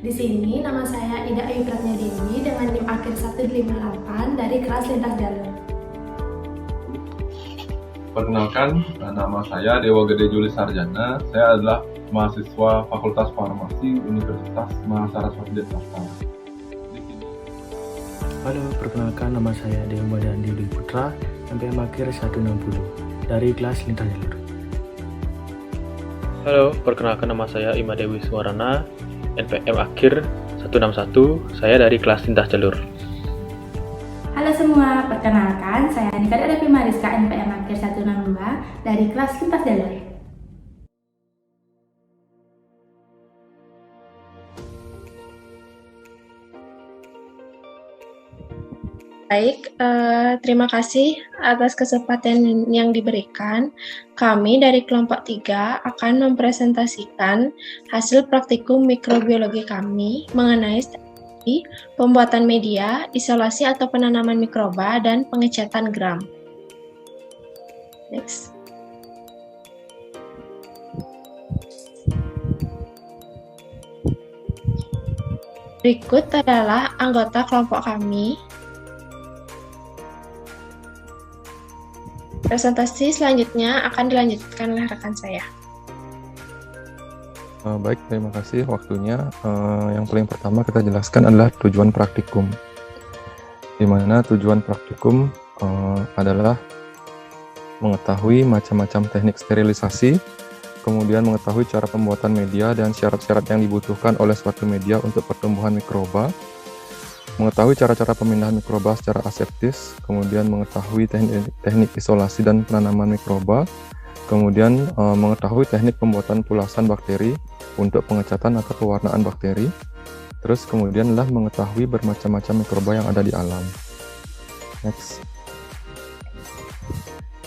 Di sini nama saya Ida Ayu Pratnyadini dengan NIM akhir 158 dari kelas lintas jalur. Perkenalkan, nama saya Dewa Gede Juli Sarjana. Saya adalah mahasiswa Fakultas Farmasi Universitas Mahasiswa Jakarta. Halo, perkenalkan nama saya Dewa Dandi Dwi Putra, NPM akhir 160 dari kelas lintas jalur. Halo, perkenalkan nama saya Ima Dewi Suwarana, NPM akhir 161, saya dari kelas lintas jalur. Halo semua, perkenalkan saya Nika Devi Mariska, NPM akhir 162 dari kelas lintas jalur. Baik, terima kasih atas kesempatan yang diberikan. Kami dari kelompok 3 akan mempresentasikan hasil praktikum mikrobiologi kami mengenai strategi pembuatan media, isolasi atau penanaman mikroba, dan pengecatan gram. Next. Berikut adalah anggota kelompok kami. Presentasi selanjutnya akan dilanjutkan oleh rekan saya. Baik, terima kasih waktunya. Yang paling pertama kita jelaskan adalah tujuan praktikum. Di mana tujuan praktikum adalah mengetahui macam-macam teknik sterilisasi, kemudian mengetahui cara pembuatan media dan syarat-syarat yang dibutuhkan oleh suatu media untuk pertumbuhan mikroba, mengetahui cara-cara pemindahan mikroba secara aseptis, kemudian mengetahui teknik isolasi dan penanaman mikroba, kemudian mengetahui teknik pembuatan pulasan bakteri untuk pengecatan atau pewarnaan bakteri, terus kemudian adalah mengetahui bermacam-macam mikroba yang ada di alam. Next.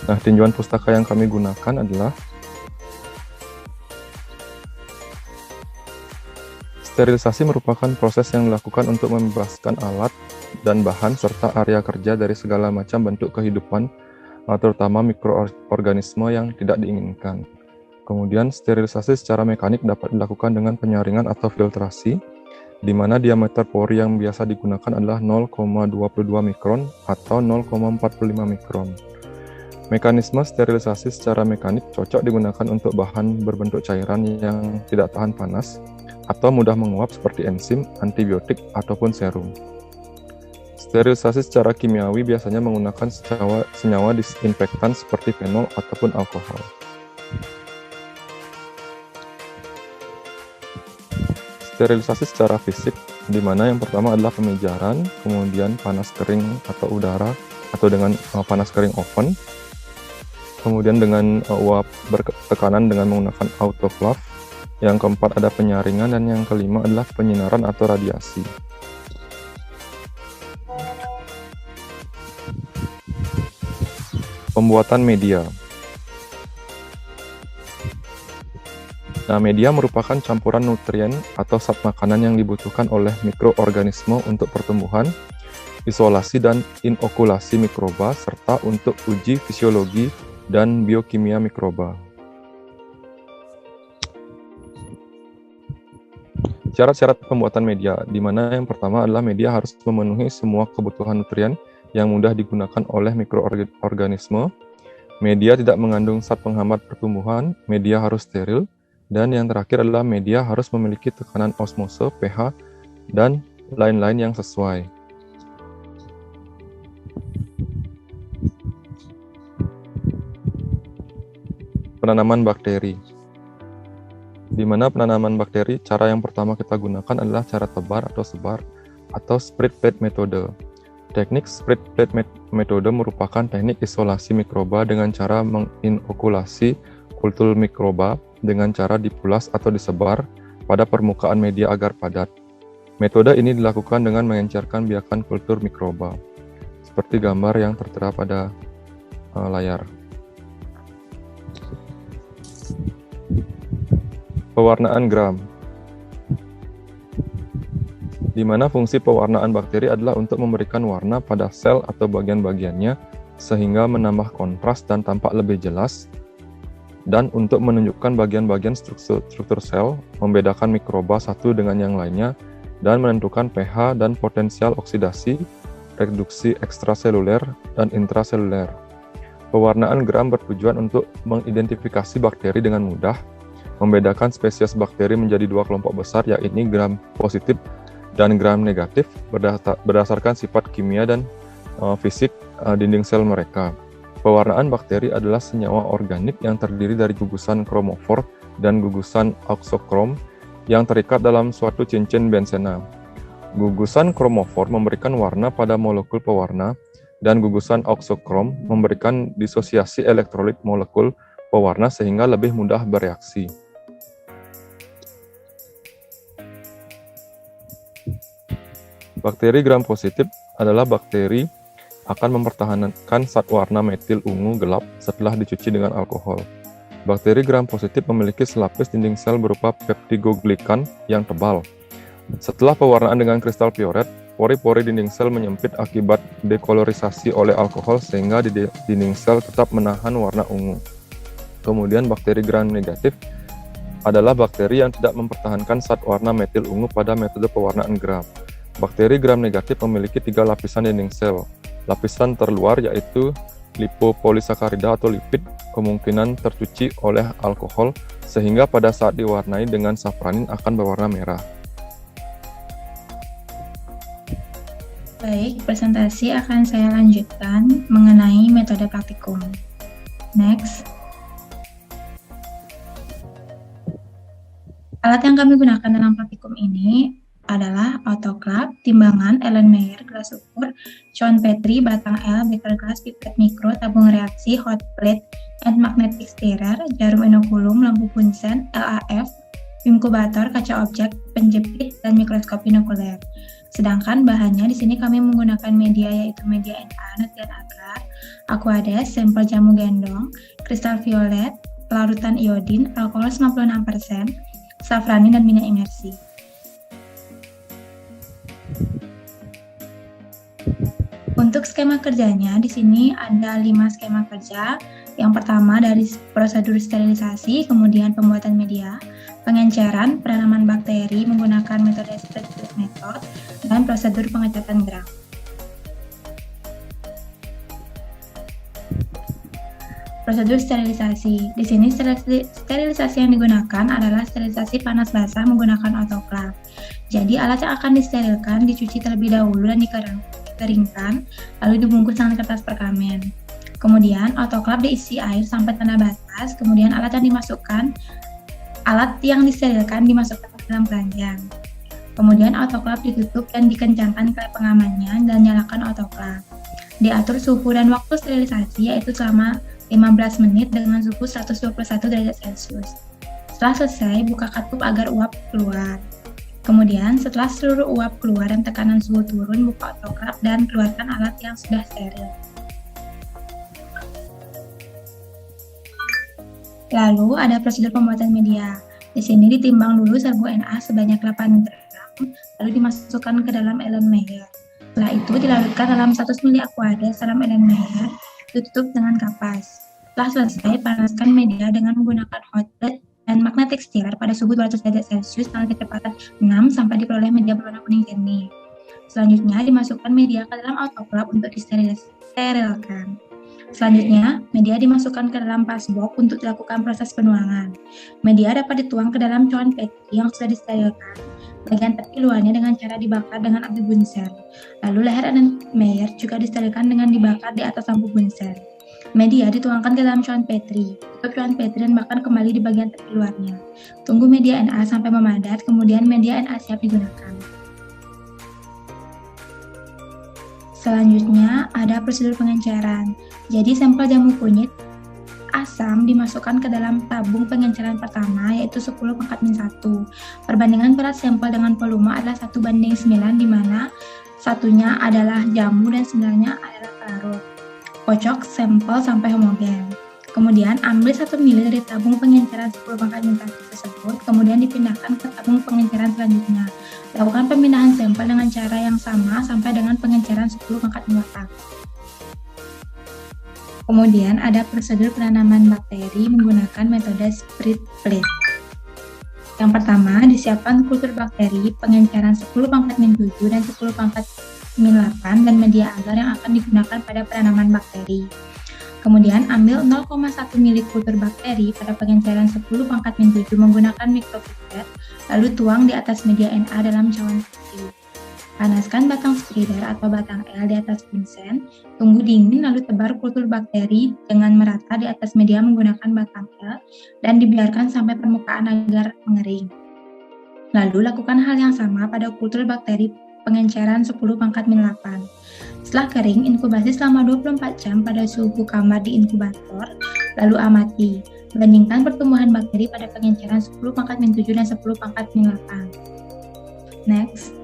Nah, tinjauan pustaka yang kami gunakan adalah sterilisasi merupakan proses yang dilakukan untuk membebaskan alat dan bahan serta area kerja dari segala macam bentuk kehidupan, terutama mikroorganisme yang tidak diinginkan. Kemudian sterilisasi secara mekanik dapat dilakukan dengan penyaringan atau filtrasi, di mana diameter pori yang biasa digunakan adalah 0,22 mikron atau 0,45 mikron. Mekanisme sterilisasi secara mekanik cocok digunakan untuk bahan berbentuk cairan yang tidak tahan panas atau mudah menguap seperti enzim, antibiotik, ataupun serum. Sterilisasi secara kimiawi biasanya menggunakan senyawa disinfektan seperti fenol ataupun alkohol. Sterilisasi secara fisik, di mana yang pertama adalah pemijaran, kemudian panas kering atau udara, atau dengan panas kering oven, kemudian dengan uap bertekanan dengan menggunakan autoclave. Yang keempat ada penyaringan, dan yang kelima adalah penyinaran atau radiasi. Pembuatan media. Nah, media merupakan campuran nutrien atau zat makanan yang dibutuhkan oleh mikroorganisme untuk pertumbuhan, isolasi dan inokulasi mikroba, serta untuk uji fisiologi dan biokimia mikroba. Syarat-syarat pembuatan media, di mana yang pertama adalah media harus memenuhi semua kebutuhan nutrien yang mudah digunakan oleh mikroorganisme. Media tidak mengandung zat penghambat pertumbuhan, media harus steril, dan yang terakhir adalah media harus memiliki tekanan osmose, pH, dan lain-lain yang sesuai. Penanaman bakteri. Di mana penanaman bakteri, cara yang pertama kita gunakan adalah cara tebar atau sebar atau spread plate metode. Teknik spread plate metode merupakan teknik isolasi mikroba dengan cara menginokulasi kultur mikroba dengan cara dipulas atau disebar pada permukaan media agar padat. Metode ini dilakukan dengan mengencerkan biakan kultur mikroba, seperti gambar yang tertera pada layar. Pewarnaan gram, di mana fungsi pewarnaan bakteri adalah untuk memberikan warna pada sel atau bagian-bagiannya sehingga menambah kontras dan tampak lebih jelas, dan untuk menunjukkan bagian-bagian struktur sel, membedakan mikroba satu dengan yang lainnya, dan menentukan pH dan potensial oksidasi, reduksi ekstraseluler, dan intraseluler. Pewarnaan gram bertujuan untuk mengidentifikasi bakteri dengan mudah, membedakan spesies bakteri menjadi dua kelompok besar, yakni gram positif dan gram negatif berdasarkan sifat kimia dan fisik dinding sel mereka. Pewarnaan bakteri adalah senyawa organik yang terdiri dari gugusan kromofor dan gugusan auxokrom yang terikat dalam suatu cincin bensena. Gugusan kromofor memberikan warna pada molekul pewarna, dan gugusan auxokrom memberikan disosiasi elektrolit molekul pewarna sehingga lebih mudah bereaksi. Bakteri gram positif adalah bakteri akan mempertahankan zat warna metil ungu gelap setelah dicuci dengan alkohol. Bakteri gram positif memiliki selapis dinding sel berupa peptidoglikan yang tebal. Setelah pewarnaan dengan kristal pioret, pori-pori dinding sel menyempit akibat dekolorisasi oleh alkohol sehingga dinding sel tetap menahan warna ungu. Kemudian bakteri gram negatif adalah bakteri yang tidak mempertahankan zat warna metil ungu pada metode pewarnaan gram. Bakteri gram negatif memiliki 3 lapisan dinding sel. Lapisan terluar yaitu lipopolisakarida atau lipid kemungkinan tercuci oleh alkohol sehingga pada saat diwarnai dengan safranin akan berwarna merah. Baik, presentasi akan saya lanjutkan mengenai metode praktikum. Next. Alat yang kami gunakan dalam praktikum ini adalah autoclave, timbangan, Erlenmeyer, gelas ukur, John Petri, batang L, beaker glass, pipet mikro, tabung reaksi, hot plate, and magnetic stirrer, jarum inokulum, lampu Bunsen, LAF, inkubator, kaca objek, penjepit, dan mikroskop binokuler. Sedangkan bahannya di sini kami menggunakan media yaitu media Na, nutrien agar, aquades, sampel jamu gendong, kristal violet, larutan iodin, alkohol 96%, safranin, dan minyak imersi. Untuk skema kerjanya, di sini ada 5 skema kerja. Yang pertama dari prosedur sterilisasi, kemudian pembuatan media, pengenceran, penanaman bakteri menggunakan metode split method, dan prosedur pengecatan gram. Prosedur sterilisasi. Di sini sterilisasi yang digunakan adalah sterilisasi panas basah menggunakan autoclave. Jadi alat yang akan disterilkan dicuci terlebih dahulu dan dikeringkan, lalu dibungkus dengan kertas perkamen. Kemudian autoclave diisi air sampai tanda batas, kemudian alat yang disterilkan dimasukkan ke dalam keranjang. Kemudian autoclave ditutup dan dikencangkan klep pengamannya dan nyalakan autoclave. Diatur suhu dan waktu sterilisasi yaitu selama 15 menit dengan suhu 121 derajat Celcius. Setelah selesai, buka katup agar uap keluar. Kemudian, setelah seluruh uap keluar dan tekanan suhu turun, buka autoclave dan keluarkan alat yang sudah steril. Lalu ada prosedur pembuatan media. Di sini ditimbang dulu serbu Na sebanyak 8 gram, lalu dimasukkan ke dalam Erlenmeyer. Setelah itu dilarutkan dalam 100 ml aquades dalam Erlenmeyer, ditutup dengan kapas. Setelah selesai, panaskan media dengan menggunakan hot plate dan magnetic stirrer pada suhu 200 derajat Celcius dengan kecepatan 6 sampai diperoleh media berwarna kuning jernih. Selanjutnya dimasukkan media ke dalam autoclave untuk disterilkan. Selanjutnya, media dimasukkan ke dalam passbox untuk dilakukan proses penuangan. Media dapat dituang ke dalam John Petri yang sudah disterilkan. Bagian tepi luarnya dengan cara dibakar dengan api Bunsen. Lalu leher Erlenmeyer juga disterilkan dengan dibakar di atas lampu Bunsen. Media dituangkan ke dalam John Petri. Tutup John Petri dan bakar kembali di bagian tepi luarnya. Tunggu media Na sampai memadat, kemudian media Na siap digunakan. Selanjutnya ada prosedur pengenceran. Jadi sampel jamu kunyit asam dimasukkan ke dalam tabung pengenceran pertama yaitu 10⁻⁻1. Perbandingan berat sampel dengan volume adalah 1:9 di mana satunya adalah jamu dan 9-nya adalah pelarut. Kocok sampel sampai homogen. Kemudian ambil 1 ml dari tabung pengenceran 10⁻⁻1 tersebut, kemudian dipindahkan ke tabung pengenceran selanjutnya. Lakukan pemindahan sampel dengan cara yang sama sampai dengan pengenceran 10⁻⁴. Kemudian ada prosedur penanaman bakteri menggunakan metode split plate. Yang pertama, disiapkan kultur bakteri pengenceran 10 pangkat min 7 dan 10 pangkat min 8 dan media agar yang akan digunakan pada penanaman bakteri. Kemudian, ambil 0,1 ml kultur bakteri pada pengenceran 10 pangkat min 7 menggunakan mikropipet, lalu tuang di atas media Na dalam cawan putih. Panaskan batang spreader atau batang L di atas bunsen, tunggu dingin lalu tebar kultur bakteri dengan merata di atas media menggunakan batang L dan dibiarkan sampai permukaan agar mengering. Lalu lakukan hal yang sama pada kultur bakteri pengenceran 10 pangkat min 8. Setelah kering, inkubasi selama 24 jam pada suhu kamar di inkubator, lalu amati. Bandingkan pertumbuhan bakteri pada pengenceran 10 pangkat min 7 dan 10 pangkat min 8. Next.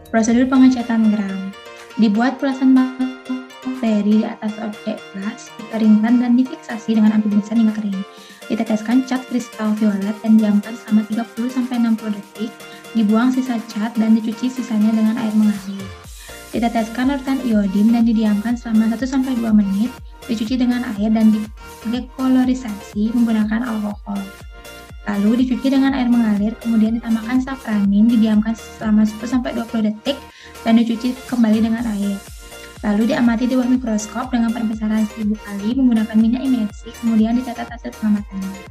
Prosedur pengecetan gram. Dibuat pulasan bakteri di atas objek gelas, dikeringkan dan difiksasi dengan api bunsen hingga kering. Diteteskan cat kristal violet dan diamkan selama 30-60 detik. Dibuang sisa cat dan dicuci sisanya dengan air mengalir. Diteteskan larutan iodin dan didiamkan selama 1-2 menit. Dicuci dengan air dan didekolorisasi menggunakan alkohol. Lalu dicuci dengan air mengalir, kemudian ditambahkan safranin, didiamkan selama 10-20 detik, dan dicuci kembali dengan air. Lalu diamati di bawah mikroskop dengan perbesaran 1000 kali menggunakan minyak imersi, kemudian dicatat hasil pengamatannya.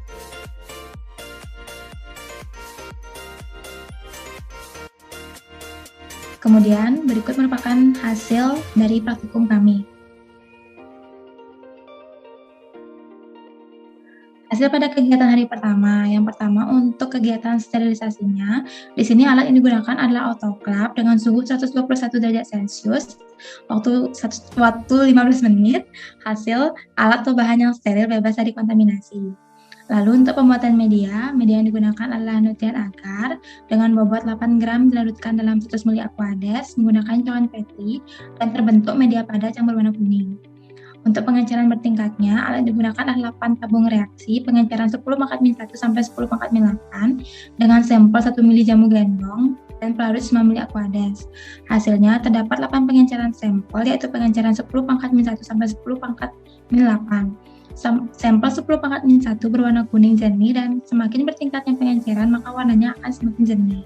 Kemudian berikut merupakan hasil dari praktikum kami. Hasil pada kegiatan hari pertama. Yang pertama untuk kegiatan sterilisasinya, di sini alat yang digunakan adalah autoclave dengan suhu 121 derajat Celcius, waktu 15 menit, hasil alat atau bahan yang steril bebas dari kontaminasi. Lalu untuk pembuatan media yang digunakan adalah nutrien agar dengan bobot 8 gram dilarutkan dalam 100 ml Aquades menggunakan cawan petri dan terbentuk media padat yang berwarna kuning. Untuk pengenceran bertingkatnya, alat yang digunakan adalah 8 tabung reaksi pengenceran 10 pangkat min 1 sampai 10 pangkat min 8 dengan sampel 1 ml jamu gendong dan pelarut 9 ml Aquades. Hasilnya terdapat 8 pengenceran sampel, yaitu pengenceran 10 pangkat min 1 sampai 10 pangkat min 8. Sampel 10 pangkat min 1 berwarna kuning jernih dan semakin bertingkatnya pengenceran maka warnanya akan semakin jernih.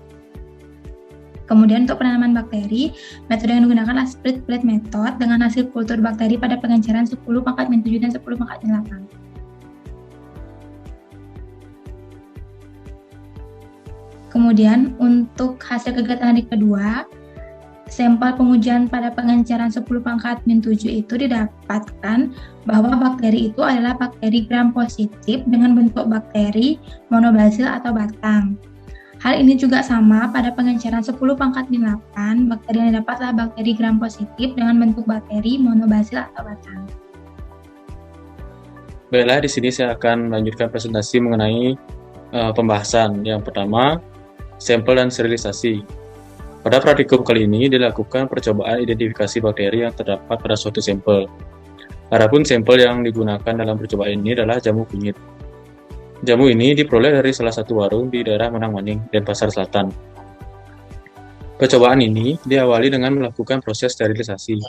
Kemudian untuk penanaman bakteri, metode yang digunakan adalah split plate method dengan hasil kultur bakteri pada pengenceran 10 pangkat min 7 dan 10 pangkat min 8. Kemudian untuk hasil kegiatan hari kedua, sampel pengujian pada pengenceran 10 pangkat min 7 itu didapatkan bahwa bakteri itu adalah bakteri gram positif dengan bentuk bakteri monobasil atau batang. Hal ini juga sama pada pengenceran 10 pangkat min 8, bakteri yang didapat adalah bakteri gram positif dengan bentuk bakteri monobasil atau batang. Baiklah, di sini saya akan melanjutkan presentasi mengenai pembahasan. Yang pertama, sampel dan sterilisasi. Pada praktikum kali ini dilakukan percobaan identifikasi bakteri yang terdapat pada suatu sampel. Adapun sampel yang digunakan dalam percobaan ini adalah jamu kunyit. Jamu ini diperoleh dari salah satu warung di daerah Menang-Maning, Denpasar Selatan. Percobaan ini diawali dengan melakukan proses sterilisasi.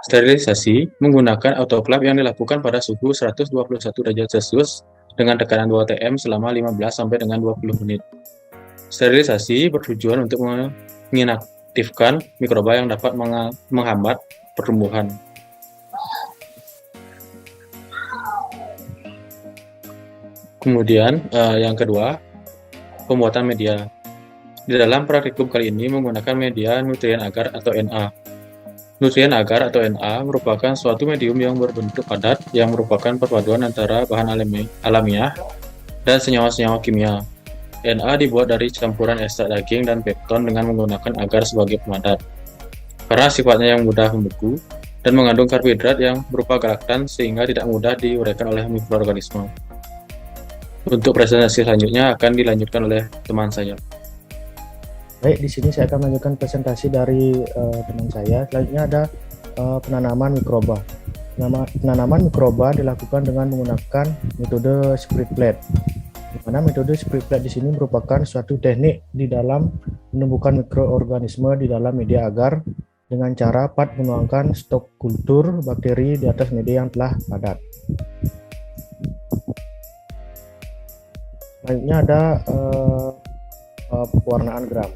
Sterilisasi menggunakan autoclave yang dilakukan pada suhu 121 derajat Celcius dengan tekanan 2 atm selama 15 sampai dengan 20 menit. Sterilisasi bertujuan untuk menginaktifkan mikroba yang dapat menghambat pertumbuhan. Kemudian yang kedua, pembuatan media. Di dalam praktikum kali ini menggunakan media nutrien agar atau Na. Nutrien agar atau Na merupakan suatu medium yang berbentuk padat yang merupakan perpaduan antara bahan alamiah dan senyawa-senyawa kimia. Na dibuat dari campuran ekstrak daging dan pepton dengan menggunakan agar sebagai pemadat. Karena sifatnya yang mudah membeku dan mengandung karbohidrat yang berupa galaktan sehingga tidak mudah diuraikan oleh mikroorganisme. Untuk presentasi selanjutnya akan dilanjutkan oleh teman saya. Baik, di sini saya akan melanjutkan presentasi dari teman saya. Selanjutnya ada penanaman mikroba. Penanaman mikroba dilakukan dengan menggunakan metode split plate. Di mana metode split plate di sini merupakan suatu teknik di dalam menumbuhkan mikroorganisme di dalam media agar dengan cara menuangkan stok kultur bakteri di atas media yang telah padat. Selanjutnya ada pewarnaan gram.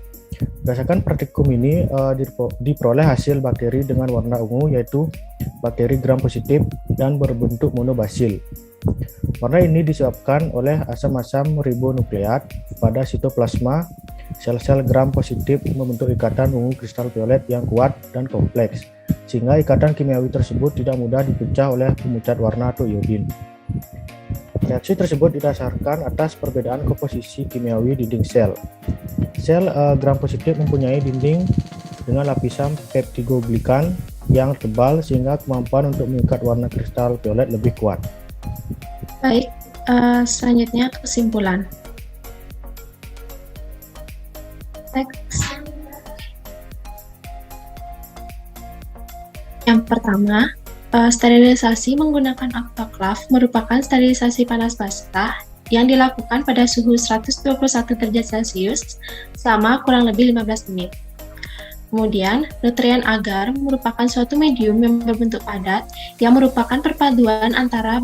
Berdasarkan praktikum ini diperoleh hasil bakteri dengan warna ungu, yaitu bakteri gram positif dan berbentuk monobasil. Warna ini disebabkan oleh asam-asam ribonukleat pada sitoplasma. Sel-sel gram positif membentuk ikatan ungu kristal violet yang kuat dan kompleks, sehingga ikatan kimiawi tersebut tidak mudah dipecah oleh pemucat warna atau iodin. Reaksi tersebut didasarkan atas perbedaan komposisi kimiawi dinding sel. Sel gram positif mempunyai dinding dengan lapisan peptidoglikan yang tebal, sehingga kemampuan untuk mengikat warna kristal violet lebih kuat. Baik, selanjutnya kesimpulan. Teks. Yang pertama, sterilisasi menggunakan autoklaf merupakan sterilisasi panas basah yang dilakukan pada suhu 121 derajat Celcius selama kurang lebih 15 menit. Kemudian, nutrien agar merupakan suatu medium yang berbentuk padat yang merupakan perpaduan antara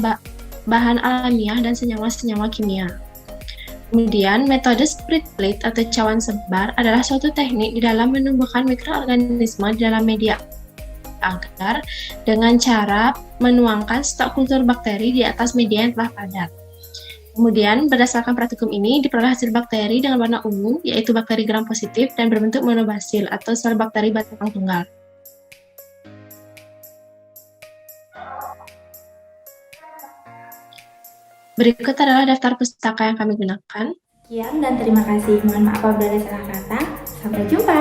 bahan alamiah dan senyawa-senyawa kimia. Kemudian, metode spread plate atau cawan sebar adalah suatu teknik di dalam menumbuhkan mikroorganisme di dalam media agar dengan cara menuangkan stok kultur bakteri di atas media yang telah padat. Kemudian, berdasarkan praktikum ini diperoleh hasil bakteri dengan warna ungu, yaitu bakteri gram positif dan berbentuk monobasil atau sel bakteri batang tunggal. Berikut adalah daftar pustaka yang kami gunakan. Sekian dan terima kasih. Mohon maaf apabila ada salah kata. Sampai jumpa.